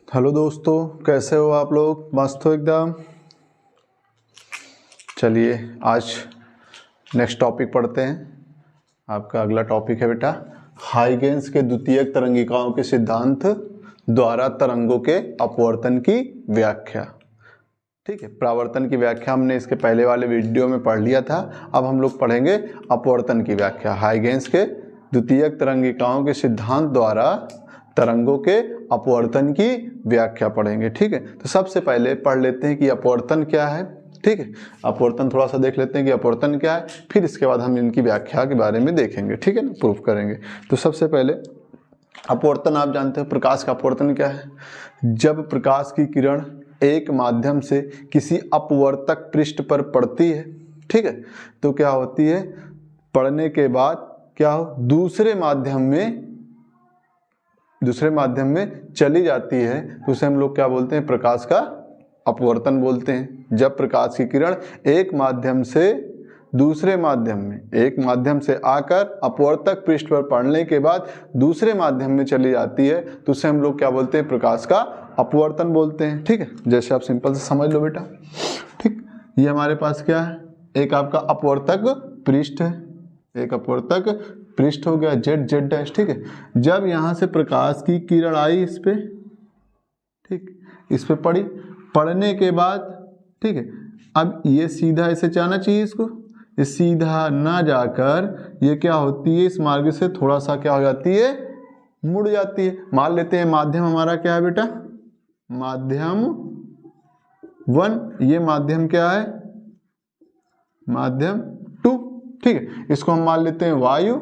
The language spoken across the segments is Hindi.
हेलो दोस्तों, कैसे हो आप लोग? मस्त हो एकदम। चलिए आज नेक्स्ट टॉपिक पढ़ते हैं। आपका अगला टॉपिक है बेटा हाइगेंस के द्वितीयक तरंगिकाओं के सिद्धांत द्वारा तरंगों के अपवर्तन की व्याख्या। ठीक है, परावर्तन की व्याख्या हमने इसके पहले वाले वीडियो में पढ़ लिया था। अब हम लोग पढ़ेंगे अपवर्तन की व्याख्या। हाइगेंस के द्वितीयक तरंगिकाओं के सिद्धांत द्वारा तरंगों के अपवर्तन की व्याख्या पढ़ेंगे। ठीक है, तो सबसे पहले पढ़ लेते हैं कि अपवर्तन क्या है। ठीक है, अपवर्तन थोड़ा सा देख लेते हैं कि अपवर्तन क्या है, फिर इसके बाद हम इनकी व्याख्या के बारे में देखेंगे। ठीक है ना, प्रूफ करेंगे। तो सबसे पहले अपवर्तन आप जानते हो, प्रकाश का अपवर्तन क्या है? जब प्रकाश की किरण एक माध्यम से किसी अपवर्तक पृष्ठ पर पड़ती है, ठीक है, तो क्या होती है, पड़ने के बाद क्या हो, दूसरे माध्यम में चली जाती है, तो उसे हम लोग क्या बोलते हैं, प्रकाश का अपवर्तन बोलते हैं। जब प्रकाश की किरण एक माध्यम से दूसरे माध्यम में, एक माध्यम से आकर अपवर्तक पृष्ठ पर पड़ने के बाद दूसरे माध्यम में चली जाती है, तो उसे हम लोग क्या बोलते हैं, प्रकाश का अपवर्तन बोलते हैं। ठीक है, जैसे आप सिंपल से समझ लो बेटा। ठीक, ये हमारे पास क्या है, एक आपका अपवर्तक पृष्ठ है, एक अपवर्तक पृष्ठ हो गया जेड डैश। ठीक है, जब यहाँ से प्रकाश की किरण आई इस पे, ठीक, इस पे पड़ी, पड़ने के बाद, ठीक है, अब ये सीधा ऐसे जाना चाहिए, इसको ये सीधा ना जाकर ये क्या होती है, इस मार्ग से थोड़ा सा क्या हो जाती है, मुड़ जाती है। मान लेते हैं माध्यम हमारा क्या है बेटा, माध्यम 1, ये माध्यम क्या है, माध्यम 2। ठीक है, इसको हम मान लेते हैं वायु,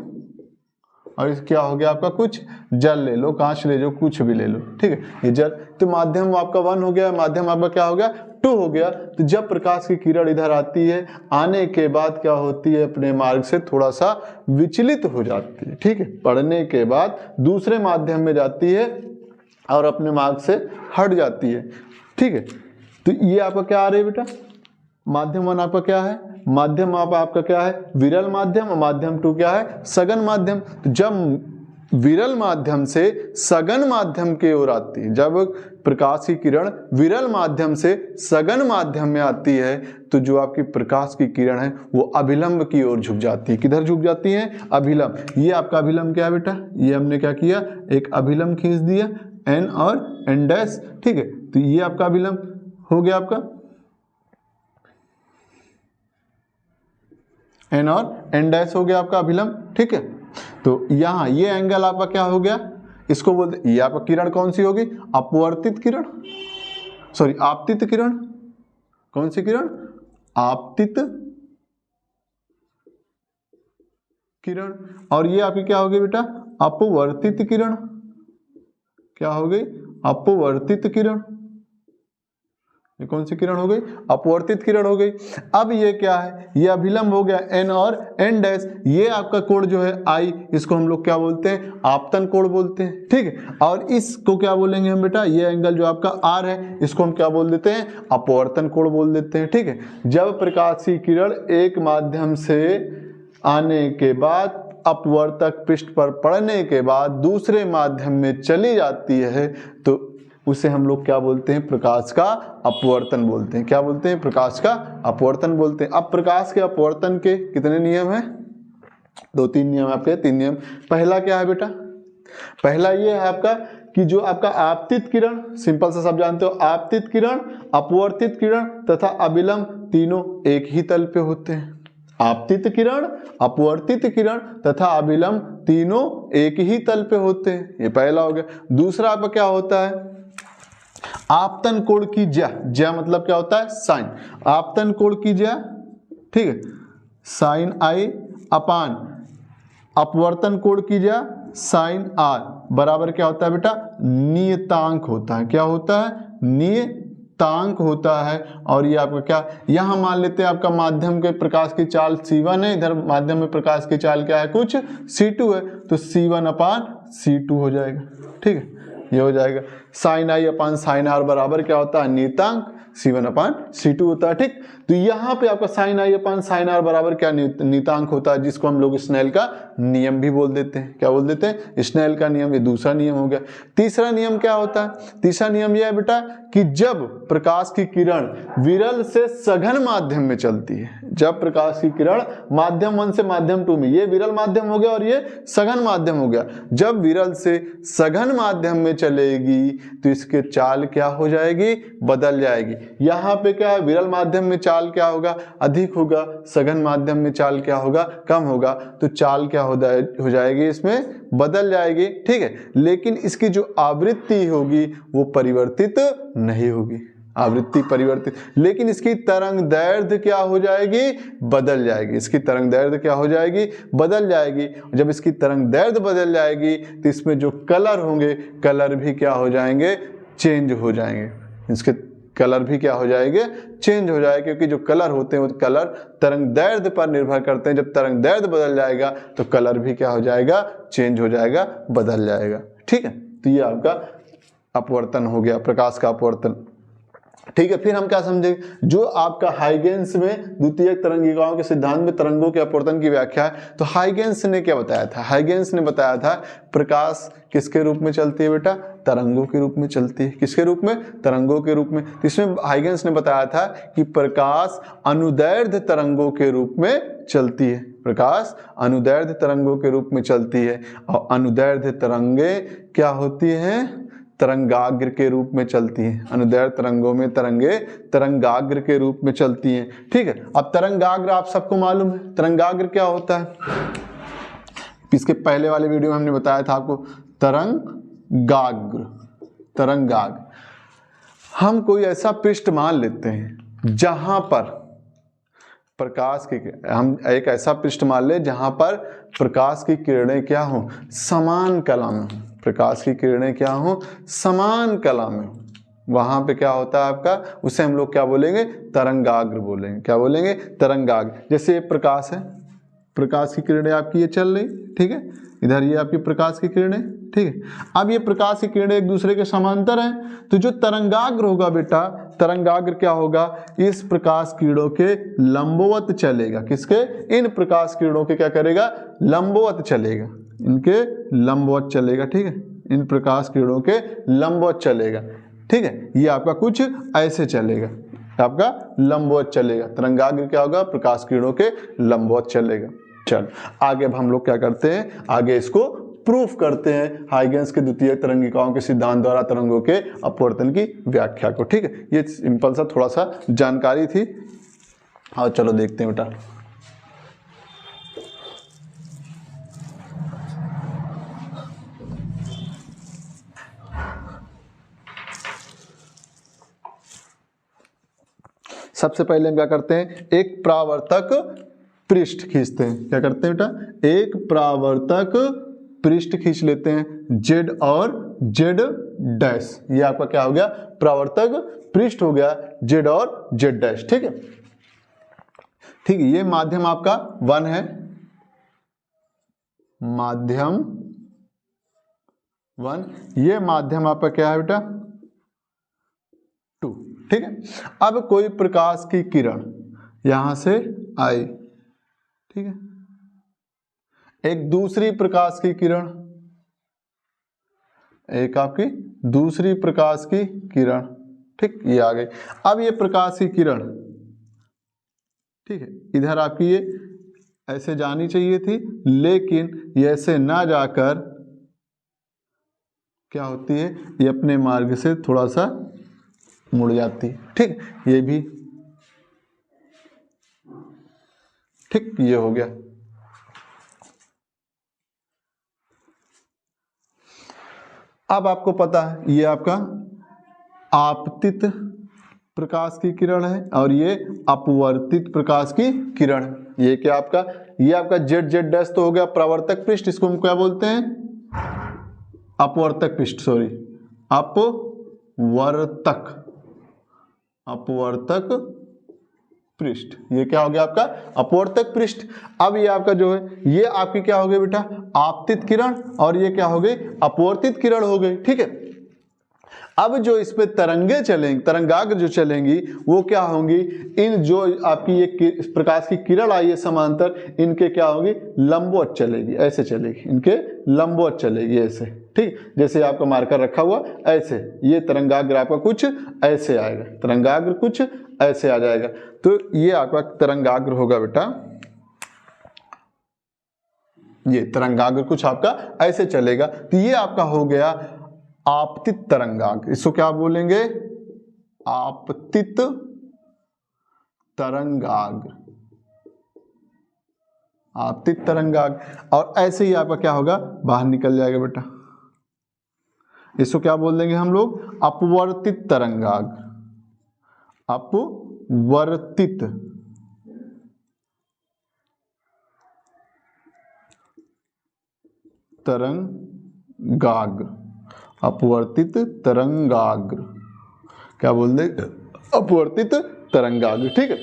और इस क्या हो गया आपका, कुछ जल ले लो, कांच ले लो, कुछ भी ले लो। ठीक है, ये जल, तो माध्यम आपका 1 हो गया, माध्यम आपका क्या हो गया, 2 हो गया। तो जब प्रकाश की किरण इधर आती है, आने के बाद क्या होती है, अपने मार्ग से थोड़ा सा विचलित हो जाती है। ठीक है, पड़ने के बाद दूसरे माध्यम में जाती है और अपने मार्ग से हट जाती है। ठीक है, तो ये आपका क्या आ रहा है बेटा, माध्यम 1 आपका क्या है, माध्यम आपका क्या है, विरल माध्यम, और माध्यम 2 क्या है, सघन माध्यम। तो जब विरल माध्यम से सघन माध्यम की ओर आती है, जब प्रकाश की किरण विरल माध्यम से सघन माध्यम में आती है, तो जो आपकी प्रकाश की किरण है वो अभिलंब की ओर झुक जाती है। किधर झुक जाती है, अभिलंब। ये आपका अभिलंब क्या है बेटा, ये हमने क्या किया, एक अभिलंब खींच दिया, एन और एन डैश। ठीक है, तो ये आपका अभिलंब हो गया, आपका एन और एन डैश हो गया आपका अभिलंब। ठीक है, तो यहाँ ये एंगल आपका क्या हो गया, इसको बोलते, ये आपका किरण कौन सी होगी, अपवर्तित किरण, सॉरी आपतित किरण। कौन सी किरण, आपतित किरण। और ये आपकी क्या होगी बेटा, अपवर्तित किरण। क्या हो गई, अपवर्तित किरण। ये कौन सी किरण हो गई, अपवर्तित किरण हो गई। अब ये क्या है, ये अभिलंब हो गया एन और एन डैश। ये आपका कोण जो है आई, इसको हम लोग क्या बोलते हैं, आपतन कोण बोलते हैं। ठीक है, और इसको क्या बोलेंगे हम बेटा, ये एंगल जो आपका आर है, इसको हम क्या बोल देते हैं, अपवर्तन कोण बोल देते हैं। ठीक है, जब प्रकाश की किरण एक माध्यम से आने के बाद अपवर्तक पृष्ठ पर पड़ने के बाद दूसरे माध्यम में चली जाती है, तो उसे हम लोग क्या बोलते हैं, प्रकाश का अपवर्तन बोलते हैं। क्या बोलते हैं, प्रकाश का अपवर्तन बोलते हैं। अब प्रकाश के अपवर्तन के कितने नियम हैं, 2-3 नियम आपके, 3 नियम। पहला क्या है बेटा, पहला ये है आपका कि जो आपका आपतित किरण, सिंपल सा सब जानते हो, आपतित किरण, अपवर्तित किरण तथा अभिलंब तीनों एक ही तल पे होते हैं। आपतित किरण, अपवर्तित किरण तथा अभिलंब तीनों एक ही तल पे होते हैं। ये पहला हो गया। दूसरा आपका क्या होता है, आपतन कोण की ज्या मतलब क्या होता है, साइन। आपतन कोण की ज्या, ठीक है, साइन आई अपान अपवर्तन कोण की ज्या साइन आर बराबर क्या होता है बेटा, नियतांक होता है। क्या होता है, नियतांक होता है। और ये आपका क्या, यहां मान लेते हैं आपका माध्यम के प्रकाश की चाल C1 है, इधर माध्यम में प्रकाश की चाल क्या है, कुछ C2 है, तो C1 अपान C2 हो जाएगा। ठीक है, ये हो जाएगा। Sine i upon sine r बराबर क्या होता है, नियतांक C1 अपान C2 होता है। ठीक, तो यहाँ पे आपका sine i upon sine r बराबर क्या नियतांक होता है, जिसको हम लोग स्नेल का नियम भी बोल देते हैं। क्या बोल देते हैं? स्नेल का नियम। ये दूसरा नियम हो गया। तीसरा नियम क्या होता है? तीसरा नियम यह है बेटा कि जब प्रकाश की किरण विरल से सघन माध्यम में चलती है, जब प्रकाश की किरण माध्यम 1 से माध्यम 2 में, ये विरल माध्यम हो गया और ये सघन माध्यम हो गया, जब विरल से सघन माध्यम में चलेगी तो इसके चाल क्या हो जाएगी? बदल जाएगी। यहाँ पे क्या है? विरल माध्यम में चाल क्या होगा? अधिक होगा। सघन माध्यम में चाल क्या होगा? कम होगा। तो चाल क्या हो जाएगी? इसमें बदल जाएगी। ठीक है, लेकिन इसकी जो आवृत्ति होगी वो परिवर्तित नहीं होगी। आवृत्ति परिवर्तित, लेकिन इसकी तरंग दैर्ध्य क्या हो जाएगी? बदल जाएगी। इसकी तरंग दैर्ध्य क्या हो जाएगी? बदल जाएगी। जब इसकी तरंग दैर्ध्य बदल जाएगी तो इसमें जो कलर होंगे, कलर भी क्या हो जाएंगे? चेंज हो जाएंगे। इसके कलर भी क्या हो जाएंगे? चेंज हो जाएगा, क्योंकि जो कलर होते हैं वो कलर तरंग दैर्ध्य पर निर्भर करते हैं। जब तरंग दैर्ध्य बदल जाएगा तो कलर भी क्या हो जाएगा? चेंज हो जाएगा, बदल जाएगा। ठीक है, तो ये आपका अपवर्तन हो गया, प्रकाश का अपवर्तन। ठीक है, फिर हम क्या समझे? जो आपका हाइगेंस में द्वितीयक तरंगिकाओं के सिद्धांत में तरंगों के अपवर्तन की व्याख्या है, तो हाइगेंस ने क्या बताया था? हाइगेंस ने बताया था प्रकाश किसके रूप में चलती है बेटा? तरंगों के रूप में चलती है। किसके रूप में? तरंगों के रूप में। तो इसमें हाइगेंस ने बताया था कि प्रकाश अनुदैर्ध्य तरंगों के रूप में चलती है। प्रकाश अनुदैर्ध्य तरंगों के रूप में चलती है, और अनुदैर्ध्य तरंगे क्या होती हैं? तरंगाग्र के रूप में चलती हैं। अनुदैर्ध्य तरंगों में तरंगे तरंगाग्र के रूप में चलती हैं। ठीक है, अब तरंगाग्र आप सबको मालूम है, तरंगाग्र क्या होता है? इसके पहले वाले वीडियो में हमने बताया था आपको तरंगाग्र। तरंगाग्र, हम कोई ऐसा पृष्ठ मान लेते हैं जहां पर प्रकाश की, हम एक ऐसा पृष्ठ मान ले जहां पर प्रकाश की किरणें क्या हो? समान कला में हो। प्रकाश की किरणें क्या हो? समान कला में हो। वहां पे क्या होता है आपका? उसे हम लोग क्या बोलेंगे? तरंगाग्र बोलेंगे। क्या बोलेंगे? तरंगाग्र। जैसे ये प्रकाश है, प्रकाश की किरणें आपकी ये चल रही, ठीक है, इधर ये आपकी प्रकाश की किरणें, ठीक है। अब ये प्रकाश की किरणें एक दूसरे के समांतर हैं, तो जो तरंगाग्र होगा बेटा, तरंगाग्र क्या होगा? इस प्रकाश किरणों के लंबवत चलेगा। किसके? इन प्रकाश किरणों के क्या करेगा? लंबवत चलेगा। इनके लंबवत चलेगा। ठीक है, इन प्रकाश किरणों के लंबवत चलेगा। ठीक है, ये आपका कुछ ऐसे चलेगा, आपका लंबवत चलेगा। तरंगाग्र क्या होगा? प्रकाश किरणों के लंबवत चलेगा। चल आगे अब हम लोग क्या करते हैं? आगे इसको प्रूफ करते हैं हाइगेंस के द्वितीय तरंगिकाओं के सिद्धांत द्वारा तरंगों के अपवर्तन की व्याख्या को। ठीक है, ये सिंपल सा थोड़ा सा जानकारी थी। हाँ चलो देखते हैं बेटा। सबसे पहले हम क्या करते हैं? एक प्रावर्तक पृष्ठ खींचते हैं। क्या करते हैं बेटा? एक प्रावर्तक पृष्ठ खींच लेते हैं, जेड और जेड डैश। ये आपका क्या हो गया? प्रावर्तक पृष्ठ हो गया, जेड और जेड डैश। ठीक है, ठीक है, ये माध्यम आपका 1 है, माध्यम 1। ये माध्यम आपका क्या है बेटा? 2। ठीक है, अब कोई प्रकाश की किरण यहां से आई, ठीक है, एक दूसरी प्रकाश की किरण, एक आपकी दूसरी प्रकाश की किरण, ठीक, ये आ गई। अब ये प्रकाश की किरण, ठीक है, इधर आपकी ये ऐसे जानी चाहिए थी, लेकिन ये ऐसे ना जाकर क्या होती है? ये अपने मार्ग से थोड़ा सा मुड़ जाती है। ठीक, ये भी ठीक, ये हो गया। अब आपको पता है ये आपका आपतित प्रकाश की किरण है और ये अपवर्तित प्रकाश की किरण है। ये क्या आपका? ये आपका जेड जेड डैश तो हो गया प्रवर्तक पृष्ठ, इसको हम क्या बोलते हैं? अपवर्तक पृष्ठ, सॉरी, अपवर्तक, अपवर्तक पृष्ठ। ये क्या हो गया आपका? अपवर्तक पृष्ठ। अब ये आपका जो है, ये आपकी क्या हो गई बेटा? आपतित किरण, और ये क्या हो गई? अपवर्तित किरण हो गई। ठीक है, अब जो इस पे तरंगे चलेंगी, तरंगाग्र जो चलेंगी वो क्या होंगी, इन जो आपकी ये प्रकाश की किरण आई है समांतर, इनके क्या होगी, लंबवत चलेगी, ऐसे चलेगी, इनके लंबवत चलेगी ऐसे, ठीक। जैसे आपका मार्कर रखा हुआ ऐसे, ये तरंगाग्र आपका कुछ ऐसे आएगा, तरंगाग्र कुछ ऐसे आ जाएगा। तो ये आपका तरंगाग्र होगा बेटा, ये तरंगाग्र कुछ आपका ऐसे चलेगा। तो ये आपका हो गया आपतित तरंगाग्र। इसको क्या बोलेंगे, आपतित तरंगाग्र, आपतित तरंगाग्र। और ऐसे ही आपका क्या होगा, बाहर निकल जाएगा बेटा। इसको क्या बोल देंगे हम लोग, अपवर्तित तरंगाग्र, अपवर्तित तरंगाग्र, अपवर्तित तरंगाग्र, क्या बोल दे, अपवर्तित तरंगाग्र, ठीक है।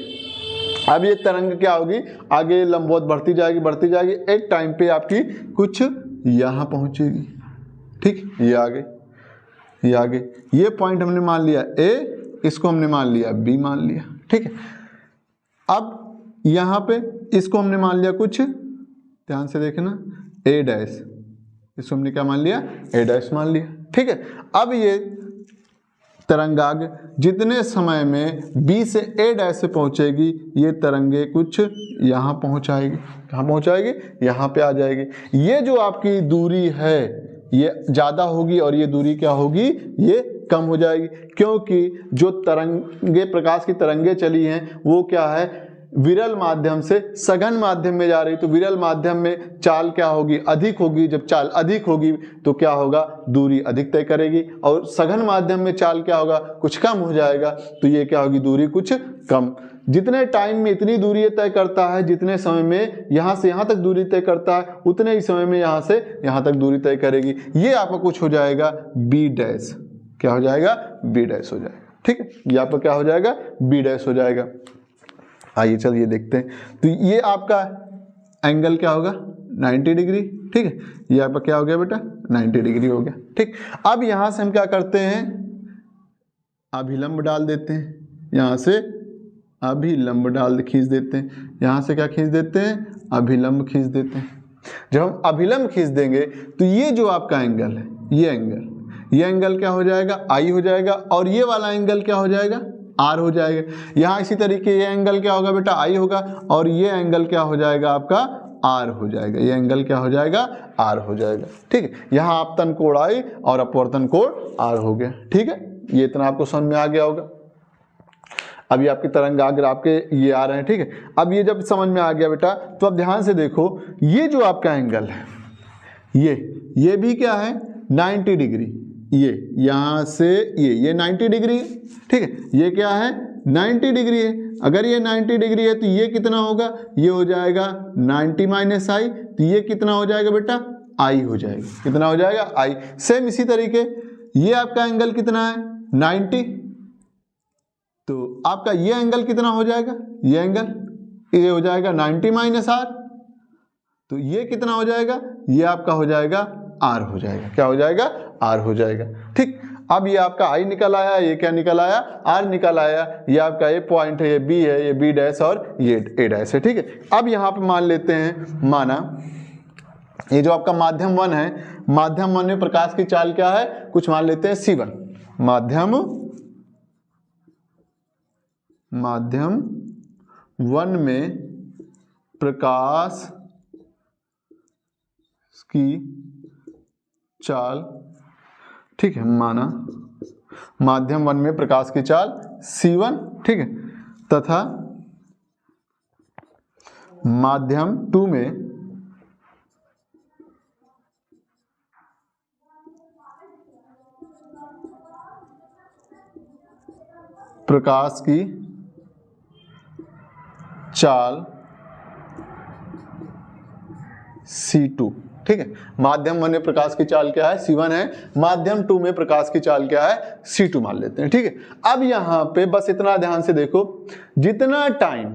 अब ये तरंग क्या होगी, आगे लंबवत बढ़ती जाएगी, बढ़ती जाएगी, एक टाइम पे आपकी कुछ यहां पहुंचेगी, ठीक। ये आगे, ये आगे, ये पॉइंट हमने मान लिया ए, इसको हमने मान लिया बी मान लिया, ठीक है। अब यहां पे इसको हमने मान लिया कुछ, ध्यान से देखना, ए डैश, इसको हमने क्या मान लिया, ए डैश मान लिया, ठीक है। अब ये तरंगाग्र जितने समय में बी से ए डैश से पहुंचेगी, ये तरंगे कुछ यहाँ पहुंचाएगी, कहाँ पहुंचाएगी, यहाँ पे आ जाएगी। ये जो आपकी दूरी है ये ज़्यादा होगी और ये दूरी क्या होगी, ये कम हो जाएगी, क्योंकि जो तरंगे, प्रकाश की तरंगे चली हैं वो क्या है, विरल माध्यम से सघन माध्यम में जा रही। तो विरल माध्यम में चाल क्या होगी, अधिक होगी। जब चाल अधिक होगी तो क्या होगा, दूरी अधिक तय करेगी। और सघन माध्यम में चाल क्या होगा, कुछ कम हो जाएगा, तो ये क्या होगी, दूरी कुछ कम। जितने टाइम में इतनी दूरी तय करता है, जितने समय में यहाँ से यहाँ तक दूरी तय करता है, उतने ही समय में यहाँ से यहाँ तक दूरी तय करेगी। ये आपका कुछ हो जाएगा बी डैश, क्या हो जाएगा, बी डैश हो जाएगा, ठीक है। ये आपका क्या हो जाएगा, बी डैश हो जाएगा। आइए चलिए देखते हैं। तो ये आपका एंगल क्या होगा, 90 डिग्री, ठीक है। ये आपका क्या हो गया बेटा, 90 डिग्री हो गया, ठीक। अब यहां से हम क्या करते हैं, अभिलंब डाल देते हैं, यहां से अभिलंब खींच देते हैं, यहां से क्या खींच देते हैं, अभिलंब खींच देते हैं। जब हम अभिलंब खींच देंगे तो ये जो आपका एंगल है, ये एंगल क्या हो जाएगा, आई हो जाएगा, और ये वाला एंगल क्या हो जाएगा, आर हो जाएगा। यहाँ इसी तरीके ये एंगल क्या होगा बेटा, आई होगा, और ये एंगल क्या हो जाएगा आपका, आर हो जाएगा। ये एंगल क्या हो जाएगा, आर हो जाएगा, ठीक है। यहाँ आपतन कोण आई और अपवर्तन कोण आर हो गया, ठीक है। ये इतना आपको समझ में आ गया होगा। अभी आपकी तरंगाग्र आपके ये आ रहे हैं, ठीक है। अब ये जब समझ में आ गया बेटा, तो अब ध्यान से देखो, ये जो आपका एंगल है, ये भी क्या है, 90 डिग्री। ये यहाँ से ये 90 डिग्री है, ठीक है। ये क्या है, 90 डिग्री है। अगर ये 90 डिग्री है तो ये कितना होगा, ये हो जाएगा 90 माइनस आई, तो ये कितना हो जाएगा बेटा, आई हो जाएगा, कितना हो जाएगा, आई। सेम इसी तरीके ये आपका एंगल कितना है, 90, तो आपका ये एंगल कितना हो जाएगा, ये एंगल, ये हो जाएगा 90 माइनस आर, तो ये कितना हो जाएगा, ये आपका हो जाएगा आर हो जाएगा, क्या हो जाएगा, आर हो जाएगा, ठीक। अब ये आपका आई निकल आया, ये क्या निकल आया, आर निकल आया। ये आपका ए पॉइंट है, ये बी है, ये बी डैश और ये ए डैश है, ठीक है। अब यहाँ पे मान लेते हैं, माना ये जो आपका माध्यम 1 है, माध्यम 1 में प्रकाश की चाल क्या है, कुछ मान लेते हैं C1। माध्यम 1 में प्रकाश की चाल, ठीक है, माना माध्यम 1 में प्रकाश की चाल C1, ठीक है, तथा माध्यम 2 में प्रकाश की चाल C2, ठीक है। माध्यम 1 में प्रकाश की चाल क्या है, C1 है, माध्यम 2 में प्रकाश की चाल क्या है, C2 मान लेते हैं, ठीक है। अब यहां पे बस इतना ध्यान से देखो, जितना टाइम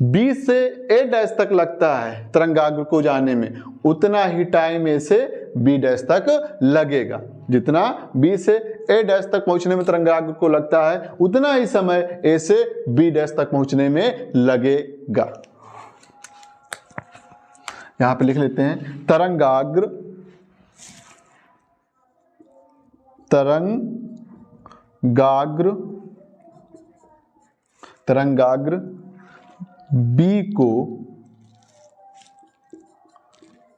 B से A डैश तक लगता है तरंगाग्र को जाने में, उतना ही टाइम A से B डैश तक लगेगा। जितना बी से ए डैश तक पहुंचने में तरंगाग्र को लगता है उतना ही समय ए से बी डैश तक पहुंचने में लगेगा। यहां पे लिख लेते हैं तरंगाग्र बी को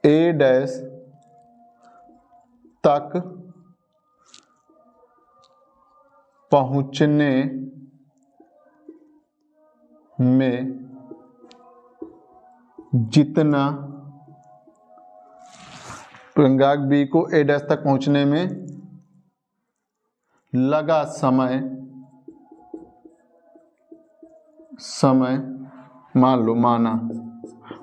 ए डैश तक पहुंचने में जितना तरंगाग्र बी को ए डैश तक पहुंचने में लगा समय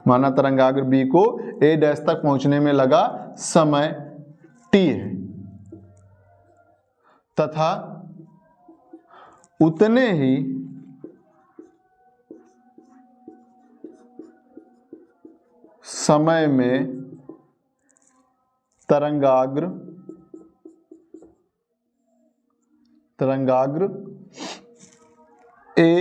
माना तरंगाग्र बी को ए डैश तक पहुंचने में लगा समय t है तथा उतने ही समय में तरंगाग्र ए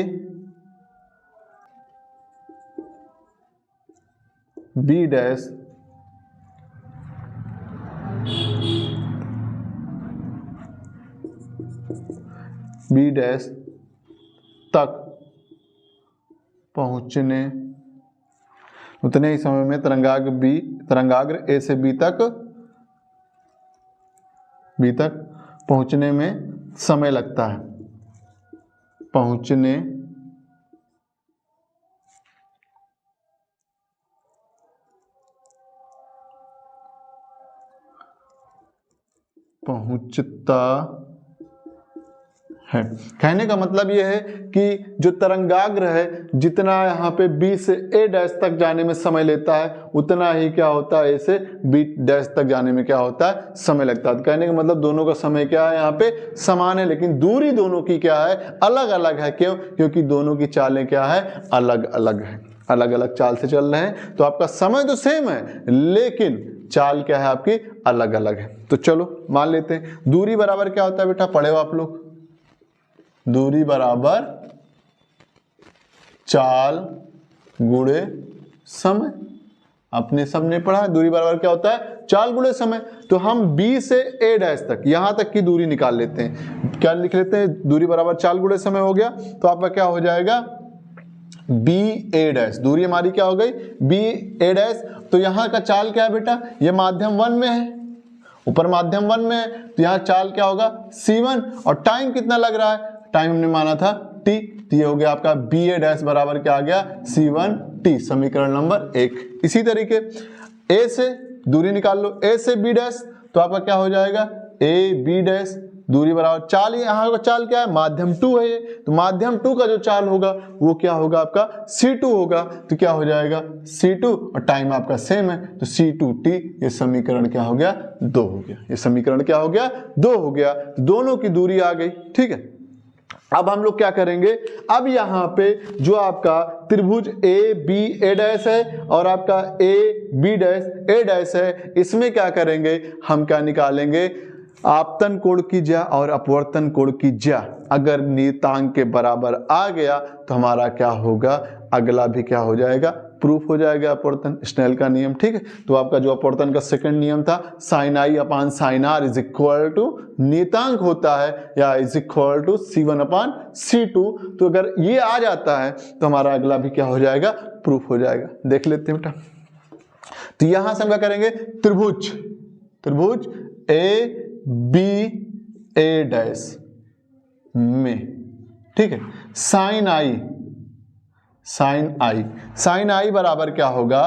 बी डैश तक पहुंचने उतने ही समय में तरंगाग्र ए से बी तक पहुंचने में समय लगता है। पहुंचता है। कहने का मतलब यह है कि जो तरंगाग्र है जितना यहाँ पे बी से ए डैश तक जाने में समय लेता है उतना ही क्या होता है ए से बी डैश तक जाने में क्या होता है समय लगता है। कहने का मतलब दोनों का समय क्या है यहाँ पे समान है, लेकिन दूरी दोनों की क्या है अलग अलग है। क्यों? क्योंकि दोनों की चालें क्या है अलग अलग है, अलग अलग चाल से चल रहे हैं। तो आपका समय तो सेम है लेकिन चाल क्या है आपकी अलग अलग है। तो चलो मान लेते हैं दूरी बराबर क्या होता है बेटा, पढ़े हो आप लोग, दूरी बराबर चाल गुणे समय। आपने सबने पढ़ा दूरी बराबर क्या होता है चाल गुणे समय। तो हम B से A डैश तक यहां तक की दूरी निकाल लेते हैं। क्या लिख लेते हैं, दूरी बराबर चाल गुणे समय हो गया। तो आपका क्या हो जाएगा B A डैश, दूरी हमारी क्या हो गई B A डैश। तो यहां का चाल क्या है बेटा, ये माध्यम 1 में है, ऊपर माध्यम 1 में है, तो यहाँ चाल क्या होगा C1। और टाइम कितना लग रहा है, टाइम हमने माना था t, तो ये हो गया आपका बी ए डैश बराबर क्या आ गया C1t, समीकरण नंबर 1। इसी तरीके a से दूरी निकाल लो, a से b डैश, तो आपका क्या हो जाएगा a b डैश, दूरी बराबर चाल, यहाँ का चाल क्या है माध्यम 2 है ये, तो माध्यम 2 का जो चाल होगा वो क्या होगा आपका C2 होगा। तो क्या हो जाएगा C2 और टाइम आपका सेम है, तो C2t, ये समीकरण क्या हो गया 2 हो गया। ये समीकरण क्या हो गया 2 हो गया। दोनों की दूरी आ गई, ठीक है। अब हम लोग क्या करेंगे, अब यहाँ पे जो आपका त्रिभुज ए बी ए डैश है और आपका A B dash A dash है, इसमें क्या करेंगे हम, क्या निकालेंगे आपतन कोण की ज्या और अपवर्तन कोण की ज्या। अगर नियतांक के बराबर आ गया तो हमारा क्या होगा, अगला भी क्या हो जाएगा प्रूफ हो जाएगा अपवर्तन, स्नेल का नियम, ठीक है। तो आपका जो अपवर्तन का सेकंड नियम था sine i upon sine r is equal to नियतांक होता है या is equal to C1 upon C2। तो अगर ये आ जाता है तो हमारा अगला भी क्या हो जाएगा प्रूफ हो जाएगा। देख लेते हैं बेटा, तो यहां से हम क्या करेंगे, त्रिभुज ए बी ए डैश में, ठीक है, साइन आई बराबर क्या होगा,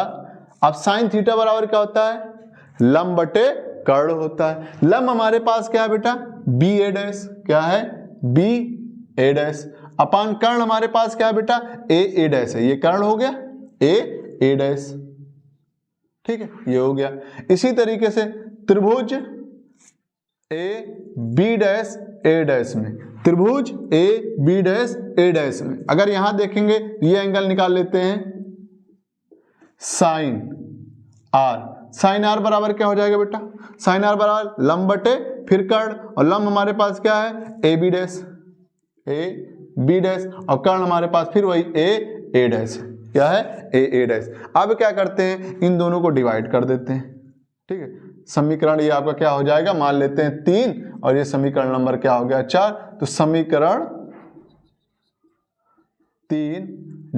अब साइन थीटा बराबर क्या होता है लंब बटे कर्ण होता है। लंब हमारे पास क्या है बेटा बी ए डैश, क्या है बी ए डैश, अपान कर्ण हमारे पास क्या है बेटा ए डैश है, ये कर्ण हो गया ए डैश, ठीक है, ये हो गया। इसी तरीके से त्रिभुज A B dash A dash में, त्रिभुज A B dash A dash में अगर यहां देखेंगे ये एंगल निकाल लेते हैं साइन आर, साइन आर बराबर क्या हो जाएगा बेटा, साइन आर बराबर लंब बटे फिर कर्ण, और लंब हमारे पास क्या है A B dash, A B dash, और कर्ण हमारे पास फिर वही ए डैश, क्या है ए डैश। अब क्या करते हैं, इन दोनों को डिवाइड कर देते हैं, ठीक है। समीकरण ये आपका क्या हो जाएगा, मान लेते हैं 3 और ये समीकरण नंबर क्या हो गया 4, तो समीकरण 3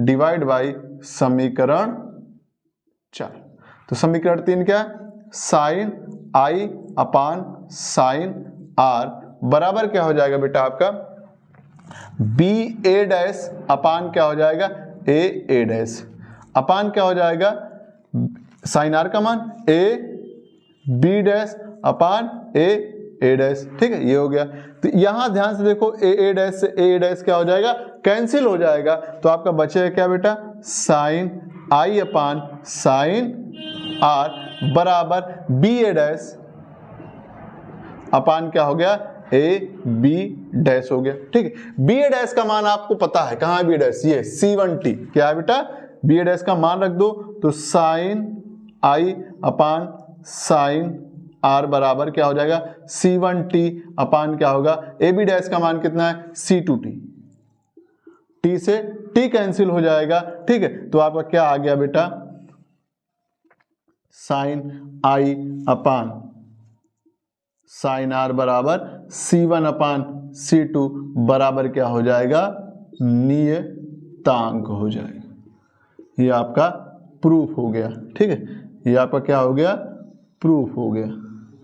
डिवाइड बाई समीकरण 4। तो समीकरण 3 क्या है, sine i upon sine r बराबर क्या हो जाएगा बेटा आपका बी ए डैश अपान क्या हो जाएगा ए डैश, अपान क्या हो जाएगा साइन आर का मान A B dash upon A dash, ठीक है, ये हो गया। तो यहां ध्यान से देखो ए डैश से ए डैश क्या हो जाएगा, कैंसिल हो जाएगा, तो आपका बचेगा क्या बेटा sine i upon sine r बराबर बी ए डैश अपान क्या हो गया ए बी डैश हो गया, ठीक है। बी ए डैश का मान आपको पता है, कहाँ है बी डैश, ये C1T, क्या है बेटा बी ए डैश का मान रख दो, तो sine i upon sine r बराबर क्या हो जाएगा C1T अपान क्या होगा ए बी डैश का मान कितना है C2T, T से T कैंसिल हो जाएगा, ठीक है। तो आपका क्या आ गया बेटा sine i upon sine r बराबर C1 अपान C2 बराबर क्या हो जाएगा नियतांक हो जाएगा। ये आपका प्रूफ हो गया, ठीक है, ये आपका क्या हो गया प्रूफ हो गया,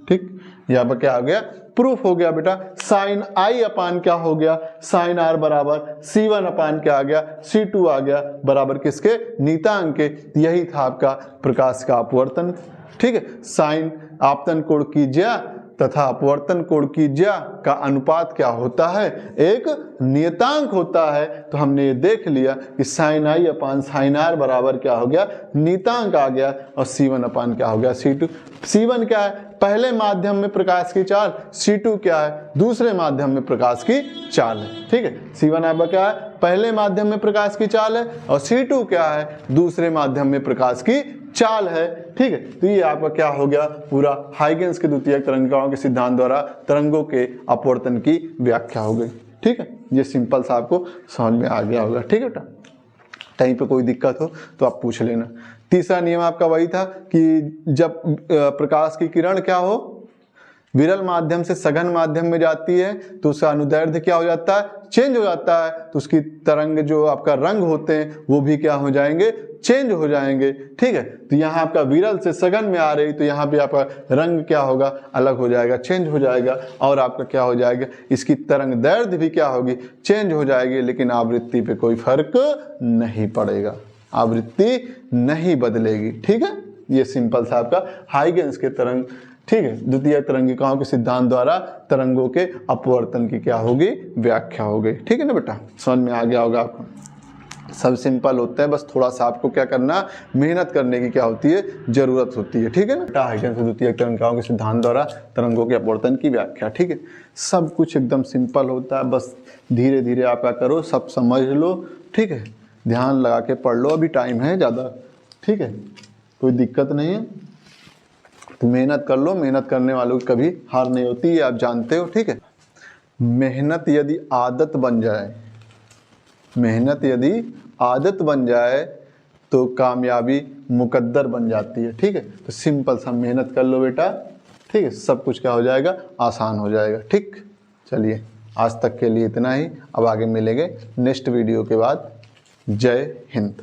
ठीक, ये आपका क्या हो गया प्रूफ हो गया बेटा। साइन आई अपान क्या हो गया साइन आर बराबर C1 अपान क्या आ गया C2 आ गया बराबर किसके नियतांक के। यही था आपका प्रकाश का अपवर्तन, ठीक है। साइन आपतन कोण की ज्या तथा अपवर्तन कोण की ज्या का अनुपात क्या होता है एक नियतांक होता है। तो हमने ये देख लिया कि sine i upon sine r बराबर क्या हो गया नियतांक आ गया, और C1 अपान क्या हो गया C2। C1 क्या है पहले माध्यम में प्रकाश की चाल, C2 क्या है दूसरे माध्यम में प्रकाश की चाल है, ठीक है। C1 आपका क्या है पहले माध्यम में प्रकाश की चाल है, और C2 क्या है दूसरे माध्यम में प्रकाश की चाल है, ठीक है। तो ये आपका क्या हो गया पूरा हाइगेंस के द्वितीयक तरंगिकाओं के सिद्धांत द्वारा तरंगों के अपवर्तन की व्याख्या हो गई, ठीक है। ये सिंपल सा आपको समझ में आ गया होगा, ठीक है बेटा। कहीं पे कोई दिक्कत हो तो आप पूछ लेना। तीसरा नियम आपका वही था कि जब प्रकाश की किरण क्या हो विरल माध्यम से सघन माध्यम में जाती है तो उसका अनुदैर्ध्य क्या हो जाता है चेंज हो जाता है, तो उसकी तरंग जो आपका रंग होते हैं वो भी क्या हो जाएंगे चेंज हो जाएंगे, ठीक है। तो यहाँ आपका विरल से सघन में आ रही तो यहाँ पे आपका रंग क्या होगा अलग हो जाएगा चेंज हो जाएगा, और आपका क्या हो जाएगा इसकी तरंग दैर्ध्य भी क्या होगी चेंज हो जाएगी, लेकिन आवृत्ति पे कोई फर्क नहीं पड़ेगा, आवृत्ति नहीं बदलेगी, ठीक है। ये सिंपल सा आपका हाइगेंस के तरंग, ठीक है, द्वितीय तरंगिकाओं के सिद्धांत द्वारा तरंगों के अपवर्तन की क्या होगी व्याख्या हो गई, ठीक है ना बेटा। समझ में आ गया होगा आपको, सब सिंपल होता है, बस थोड़ा सा आपको क्या करना मेहनत करने की क्या होती है जरूरत होती है, ठीक है ना बेटा। हाइगेंस द्वितीय तरंगिकाओं के सिद्धांत द्वारा तरंगों के अपवर्तन की व्याख्या, ठीक है। सब कुछ एकदम सिंपल होता है, बस धीरे धीरे आप क्या करो सब समझ लो, ठीक है, ध्यान लगा के पढ़ लो, अभी टाइम है ज़्यादा, ठीक है, कोई दिक्कत नहीं है, तो मेहनत कर लो, मेहनत करने वालों की कभी हार नहीं होती, ये आप जानते हो, ठीक है। मेहनत यदि आदत बन जाए, मेहनत यदि आदत बन जाए तो कामयाबी मुकद्दर बन जाती है, ठीक है। तो सिंपल सा मेहनत कर लो बेटा, ठीक है, सब कुछ क्या हो जाएगा आसान हो जाएगा, ठीक। चलिए आज तक के लिए इतना ही, अब आगे मिलेंगे नेक्स्ट वीडियो के बाद। जय हिंद।